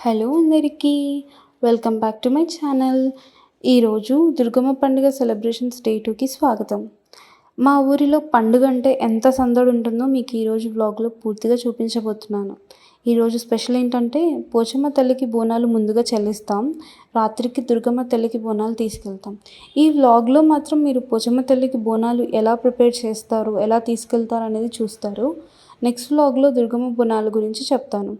Hello అందరికీ welcome back to my channel. ఈరోజు దుర్గమ్మ పండుగ సెలబ్రేషన్స్ డే 2కి స్వాగతం. మా ఊరిలో పండుగ అంటే ఎంత సందడి ఉంటుందో మీకు ఈరోజు వ్లాగ్లో పూర్తిగా చూపించబోతున్నాను. ఈరోజు స్పెషల్ ఏంటంటే పోచమ్మ తల్లికి బోనాలు ముందుగా చెల్లిస్తాం, రాత్రికి దుర్గమ్మ తల్లికి బోనాలు తీసుకెళ్తాం. ఈ వ్లాగ్లో మాత్రం మీరు పోచమ్మ తల్లికి బోనాలు ఎలా ప్రిపేర్ చేస్తారు, ఎలా తీసుకెళ్తారు అనేది చూస్తారు. నెక్స్ట్ వ్లాగ్లో దుర్గమ్మ బోనాల గురించి చెప్తాను.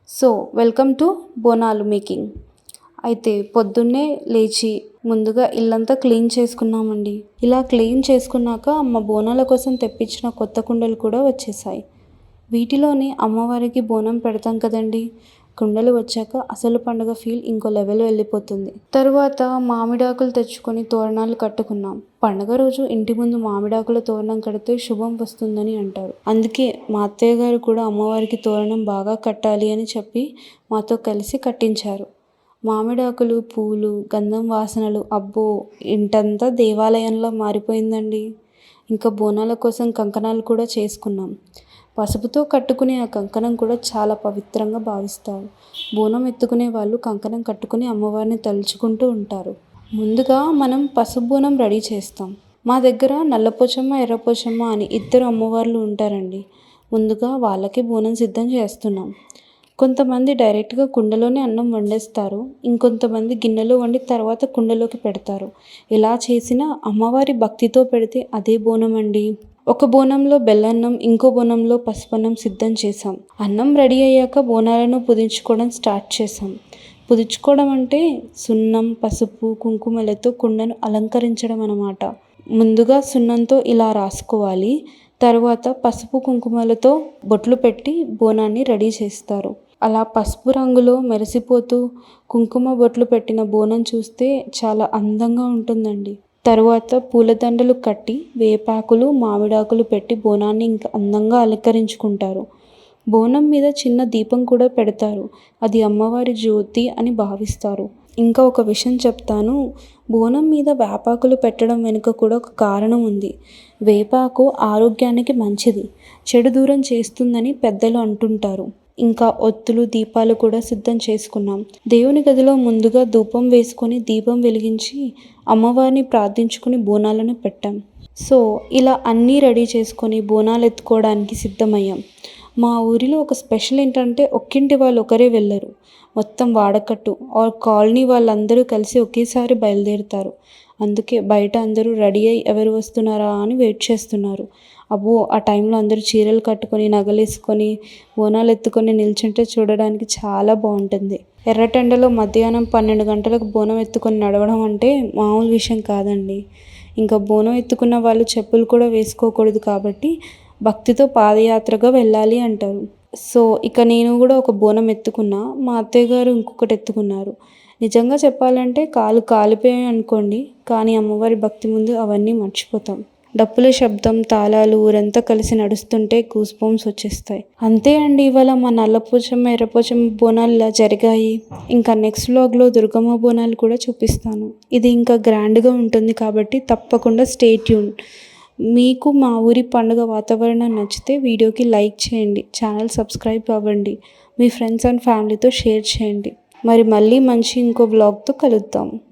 So welcome to Bonalu making. అయితే పొద్దున్నే లేచి ముందుగా ఇల్లంతా క్లీన్ చేసుకున్నామండి. ఇలా క్లీన్ చేసుకున్నాక అమ్మ బోనాల కోసం తెప్పించిన కొత్త కుండలు కూడా వచ్చేసాయి. వీటిలోని అమ్మవారికి బోనం పెడతాం కదండి. కుండలు వచ్చాక అసలు పండుగ ఫీల్ ఇంకో లెవెల్ వెళ్ళిపోతుంది. తరువాత మామిడాకులు తెచ్చుకొని తోరణాలు కట్టుకున్నాం. పండుగ రోజు ఇంటి ముందు మామిడాకుల తోరణం కడితే శుభం వస్తుందని అంటారు. అందుకే మా అత్తయ్య గారు కూడా అమ్మవారికి తోరణం బాగా కట్టాలి అని చెప్పి మాతో కలిసి కట్టించారు. మామిడాకులు, పూలు, గంధం వాసనలు, అబ్బో ఇంటంతా దేవాలయంలో మారిపోయిందండి. ఇంకా బోనాల కోసం కంకణాలు కూడా చేసుకున్నాం. పసుపుతో కట్టుకునే ఆ కంకణం కూడా చాలా పవిత్రంగా భావిస్తారు. బోనం ఎత్తుకునే వాళ్ళు కంకణం కట్టుకుని అమ్మవారిని తలుచుకుంటూ ఉంటారు. ముందుగా మనం పసుపు బోనం రెడీ చేస్తాం. మా దగ్గర నల్లపోచమ్మ, ఎర్రపోచమ్మ అని ఇద్దరు అమ్మవార్లు ఉంటారండి. ముందుగా వాళ్ళకి బోనం సిద్ధం చేస్తున్నాం. కొంతమంది డైరెక్ట్గా కుండలోనే అన్నం వండేస్తారు, ఇంకొంతమంది గిన్నెలో వండి తర్వాత కుండలోకి పెడతారు. ఇలా చేసినా అమ్మవారి భక్తితో పెడితే అదే బోనం అండి. ఒక బోనంలో బెల్లన్నం, ఇంకో బోనంలో పసుపన్నం సిద్ధం చేసాం. అన్నం రెడీ అయ్యాక బోనాలను పుదించుకోవడం స్టార్ట్ చేసాం. పుదించుకోవడం అంటే సున్నం, పసుపు, కుంకుమలతో కుండను అలంకరించడం అన్నమాట. ముందుగా సున్నంతో ఇలా రాసుకోవాలి. తర్వాత పసుపు కుంకుమలతో బొట్లు పెట్టి బోనాన్ని రెడీ చేస్తారు. అలా పసుపు రంగులో మెరిసిపోతూ కుంకుమ బొట్లు పెట్టిన బోనం చూస్తే చాలా అందంగా ఉంటుందండి. తరువాత పూలదండలు కట్టి వేపాకులు, మామిడాకులు పెట్టి బోనాన్ని ఇంకా అందంగా అలంకరించుకుంటారు. బోనం మీద చిన్న దీపం కూడా పెడతారు. అది అమ్మవారి జ్యోతి అని భావిస్తారు. ఇంకా ఒక విషయం చెప్తాను. బోనం మీద వేపాకులు పెట్టడం వెనుక కూడా ఒక కారణం ఉంది. వేపాకు ఆరోగ్యానికి మంచిది, చెడు దూరం చేస్తుందని పెద్దలు అంటుంటారు. ఇంకా ఒత్తులు, దీపాలు కూడా సిద్ధం చేసుకున్నాం. దేవుని గదిలో ముందుగా ధూపం వేసుకొని దీపం వెలిగించి అమ్మవారిని ప్రార్థించుకుని బోనాలను పెట్టాం. సో ఇలా అన్నీ రెడీ చేసుకొని బోనాలు ఎత్తుకోవడానికి సిద్ధమయ్యాం. మా ఊరిలో ఒక స్పెషల్ ఏంటంటే ఒక్కింటి వాళ్ళు ఒకరే వెళ్ళరు, మొత్తం వాడకట్టు ఆర్ కాలనీ వాళ్ళందరూ కలిసి ఒకేసారి బయలుదేరుతారు. అందుకే బయట అందరూ రెడీ అయ్యి ఎవరు వస్తున్నారా అని వెయిట్ చేస్తున్నారు. అబ్బో ఆ టైంలో అందరూ చీరలు కట్టుకొని, నగలేసుకొని, బోనాలు ఎత్తుకొని నిల్చుంటే చూడడానికి చాలా బాగుంటుంది. ఎర్రటెండలో మధ్యాహ్నం 12 గంటలకు బోనం ఎత్తుకొని నడవడం అంటే మామూలు విషయం కాదండి. ఇంకా బోనం ఎత్తుకున్న వాళ్ళు చెప్పులు కూడా వేసుకోకూడదు కాబట్టి భక్తితో పాదయాత్రగా వెళ్ళాలి అంటారు. సో ఇక నేను కూడా ఒక బోనం ఎత్తుకున్నా, మా అత్తయ్య గారు ఇంకొకటి ఎత్తుకున్నారు. నిజంగా చెప్పాలంటే కాలు కాలిపోయాయి అనుకోండి, కానీ అమ్మవారి భక్తి ముందు అవన్నీ మర్చిపోతాం. డప్పుల శబ్దం, తాళాలు, ఊరంతా కలిసి నడుస్తుంటే గూస్ బంప్స్ వచ్చేస్తాయి. అంతే అండి, ఇవాళ మా నల్లపోచమ్మ, ఎర్రపోచమ్మ బోనాలు ఇలా జరిగాయి. ఇంకా నెక్స్ట్ వ్లాగ్లో దుర్గమ్మ బోనాలు కూడా చూపిస్తాను. ఇది ఇంకా గ్రాండ్గా ఉంటుంది కాబట్టి తప్పకుండా స్టే ట్యూన్. మీకు మా ఊరి పండుగ వాతావరణం నచ్చితే వీడియోకి లైక్ చేయండి, ఛానల్ సబ్స్క్రైబ్ అవ్వండి, మీ ఫ్రెండ్స్ అండ్ ఫ్యామిలీతో షేర్ చేయండి. మరి మళ్ళీ మంచి ఇంకో వ్లాగ్తో కలుద్దాం.